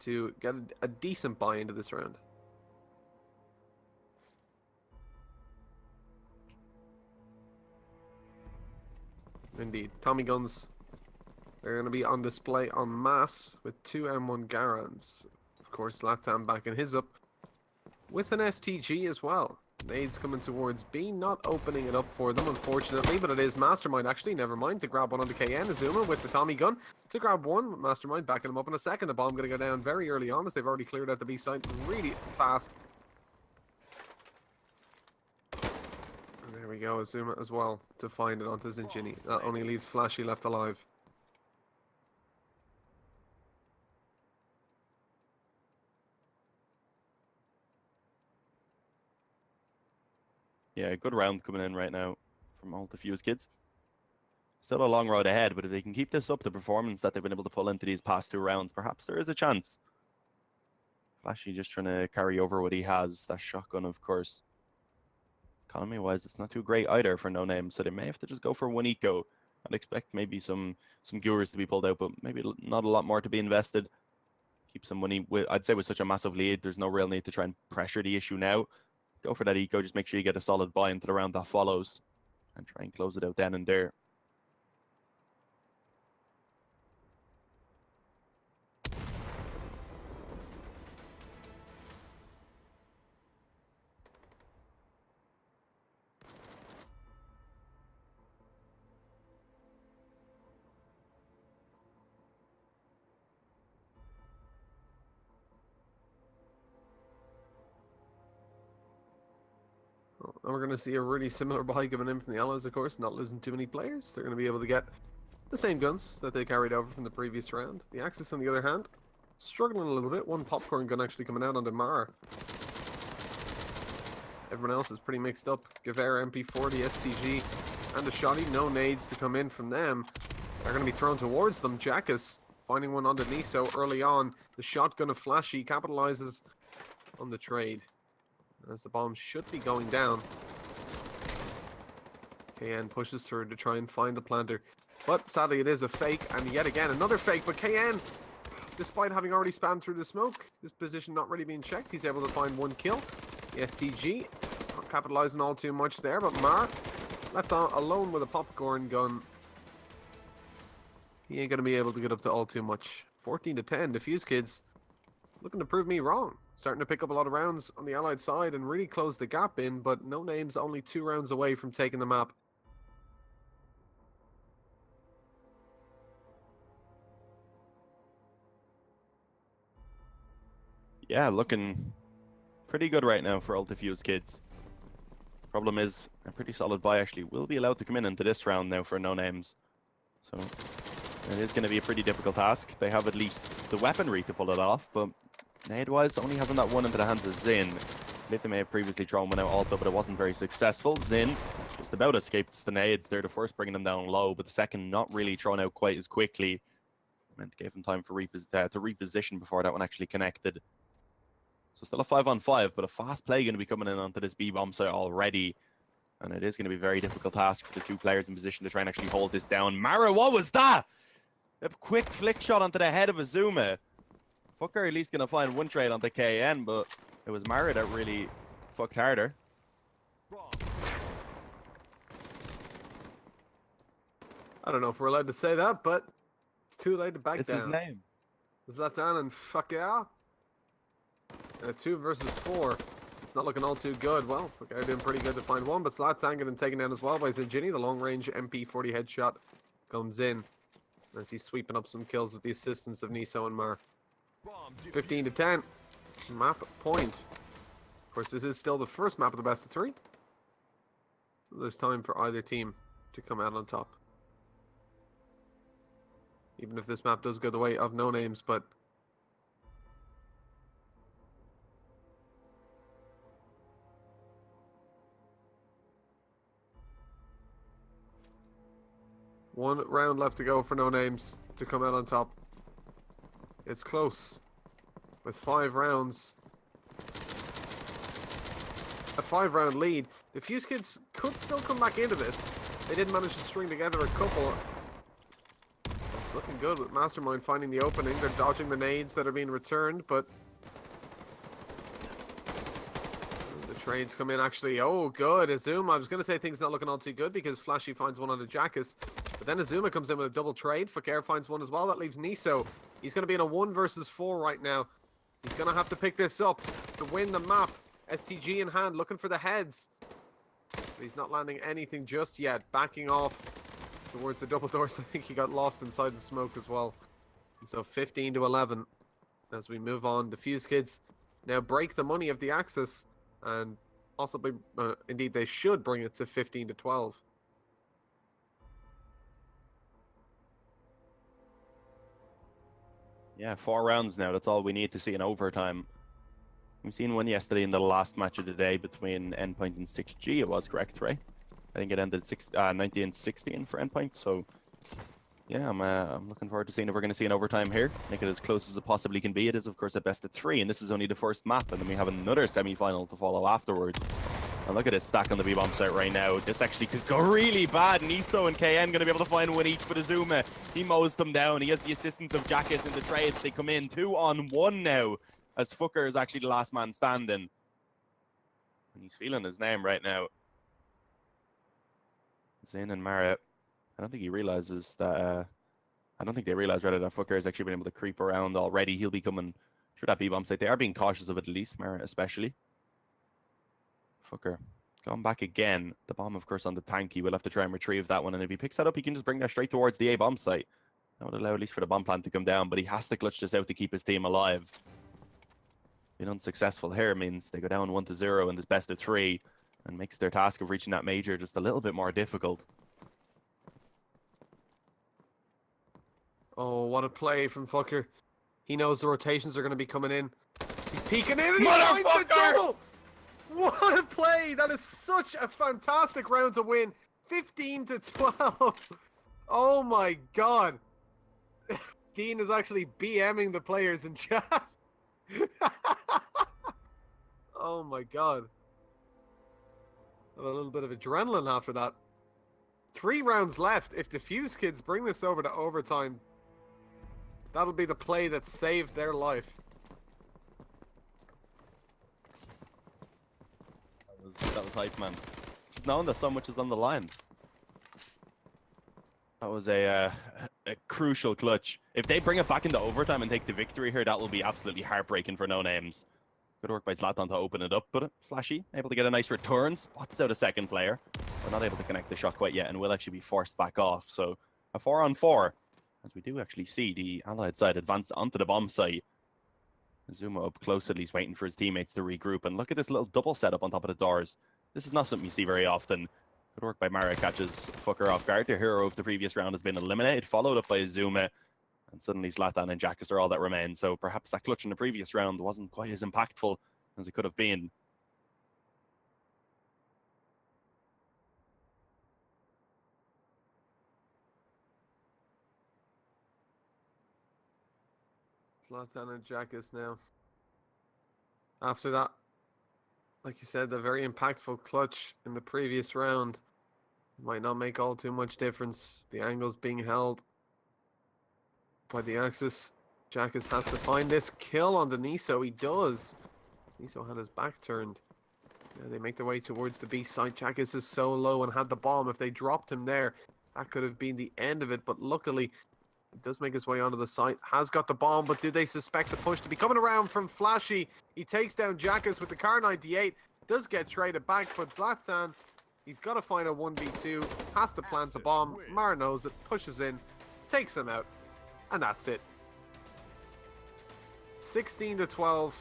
to get a decent buy into this round. Indeed. Tommy guns, they're going to be on display en masse with 2 M1 Garands. Of course, Latam backing his up with an STG as well. Nades coming towards B, not opening it up for them, unfortunately, but it is Mastermind, actually, never mind, to grab one onto KN. Azuma with the Tommy gun to grab one. Mastermind backing him up in a second. The bomb going to go down very early on, as they've already cleared out the B site really fast. And there we go, Azuma as well to find it onto Zinjini. That only leaves Flashy left alive. Yeah, good round coming in right now from all Defusekids. Still a long road ahead, but if they can keep this up, the performance that they've been able to pull into these past 2 rounds, perhaps there is a chance. Flashy just trying to carry over what he has. That shotgun, of course. Economy-wise, it's not too great either for no name, so they may have to just go for 1 eco. I'd expect maybe some Gurus to be pulled out, but maybe not a lot more to be invested. Keep some money. I'd say with such a massive lead, there's no real need to try and pressure the issue now. Go for that eco, just make sure you get a solid buy into the round that follows and try and close it out then and there. And we're going to see a really similar buy coming in from the Allies, of course, not losing too many players. They're going to be able to get the same guns that they carried over from the previous round. The Axis, on the other hand, struggling a little bit. 1 popcorn gun actually coming out on Demar. Everyone else is pretty mixed up. Guevara, MP40, STG, and a shotty. No nades to come in from them. They're going to be thrown towards them. Jackus finding one underneath, so early on, the shotgun of Flashy capitalizes on the trade. As the bomb should be going down. KN pushes through to try and find the planter. But sadly it is a fake, and yet again another fake, but KN, despite having already spammed through the smoke, this position not really being checked, he's able to find one kill. The STG, not capitalizing all too much there, but Mar, left alone with a popcorn gun. He ain't going to be able to get up to all too much. 14 to 10, Defusekids looking to prove me wrong. Starting to pick up a lot of rounds on the Allied side and really close the gap in, but nonames only 2 rounds away from taking the map. Yeah, looking pretty good right now for all Defusekids. Problem is, a pretty solid buy actually will be allowed to come in into this round now for nonames. So it is going to be a pretty difficult task. They have at least the weaponry to pull it off, but nade-wise, only having that one into the hands of Zin. I believe they may have previously thrown one out also, but it wasn't very successful. Zin just about escaped the nades. They're the first bringing them down low, but the second not really thrown out quite as quickly. Meant to give him time for to reposition before that one actually connected. So still a 5-on-5, but a fast play going to be coming in onto this B-bomb site already. And it is going to be a very difficult task for the 2 players in position to try and actually hold this down. Mara, what was that? A quick flick shot onto the head of Azuma. Fucker at least going to find one trade onto KN, but it was Mara that really fucked harder. I don't know if we're allowed to say that, but it's too late to back It's down. his name. Zlatan and fuck yeah. 2 versus 4. It's not looking all too good. Well, they're doing pretty good to find one, but Zlatan getting taken down as well by Zinjini. The long-range MP40 headshot comes in as he's sweeping up some kills with the assistance of Niso and Mar. 15 to 10. Map point. Of course, this is still the first map of the best of 3. So there's time for either team to come out on top. Even if this map does go the way of nonames, but one round left to go for nonames to come out on top. It's close. With 5 rounds. A 5-round lead. The Defusekids could still come back into this. They did manage to string together a couple. It's looking good with Mastermind finding the opening. They're dodging the nades that are being returned, but the trades come in actually. Oh, good. Azuma. I was going to say things not looking all too good because Flashy finds one on the Jackus. But then Azuma comes in with a double trade. Fakir finds one as well. That leaves Niso. He's going to be in a 1 versus 4 right now. He's going to have to pick this up to win the map. STG in hand, looking for the heads. But he's not landing anything just yet. Backing off towards the double doors. I think he got lost inside the smoke as well. And so 15 to 11 as we move on. Defusekids now break the money of the Axis and possibly, indeed they should bring it to 15 to 12. Yeah, 4 rounds now. That's all we need to see in overtime. We've seen one yesterday in the last match of the day between Endpoint and 6G. It was correct, right? I think it ended 19-16 for Endpoint. So, yeah, I'm looking forward to seeing if we're going to see an overtime here. Make it as close as it possibly can be. It is, of course, a best of 3, and this is only the first map, and then we have another semi-final to follow afterwards. And look at this stack on the B-bomb site right now. This actually could go really bad. Niso and KN going to be able to find one each, but Azuma, he mows them down. He has the assistance of Jackus in the trades. They come in 2-on-1 now, as Fucker is actually the last man standing. And he's feeling his name right now. Zin and Mara, I don't think he realizes that, I don't think they realize rather that Fucker has actually been able to creep around already. He'll be coming through that B-bomb site. They are being cautious of it at least, Mara especially. Fucker going back again. The bomb, of course, on the tank. He will have to try and retrieve that one. And if he picks that up, he can just bring that straight towards the A-bomb site. That would allow at least for the bomb plant to come down. But he has to clutch this out to keep his team alive. Being unsuccessful here means they go down 1-0 in this best of 3. And makes their task of reaching that major just a little bit more difficult. Oh, what a play from Fucker. He knows the rotations are going to be coming in. He's peeking in and he finds the double! What a play! That is such a fantastic round to win. 15 to 12. Oh my god. Dean is actually BMing the players in chat. Oh my god. A little bit of adrenaline after that. 3 rounds left. If Defusekids bring this over to overtime, that'll be the play that saved their life. That was hype, man. Just knowing that so much is on the line. That was a crucial clutch. If they bring it back into overtime and take the victory here, that will be absolutely heartbreaking for No Names. Good work by Zlatan to open it up, but Flashy able to get a nice return. Spots out a second player. We're not able to connect the shot quite yet, and will actually be forced back off. So a 4-on-4, as we do actually see the Allied side advance onto the bomb site. Zuma up close, at least waiting for his teammates to regroup. And look at this little double setup on top of the doors. This is not something you see very often. Good work by Mara, catches Fucker off guard. The hero of the previous round has been eliminated, followed up by Zuma. And suddenly Zlatan and Jackus are all that remain. So perhaps that clutch in the previous round wasn't quite as impactful as it could have been. Zlatan and Jackus now. After that, like you said, the very impactful clutch in the previous round might not make all too much difference. The angle's being held by the Axis. Jackus has to find this kill on the Niso. He does. Niso had his back turned. Yeah, they make their way towards the B side. Jackus is so low and had the bomb. If they dropped him there, that could have been the end of it. But luckily, he does make his way onto the site. Has got the bomb, but do they suspect the push to be coming around from Flashy? He takes down Jackus with the Car 98. Does get traded back, but Zlatan, he's got to find a 1v2. Has to plant the bomb. Mara knows it. Pushes in. Takes him out. And that's it. 16-12.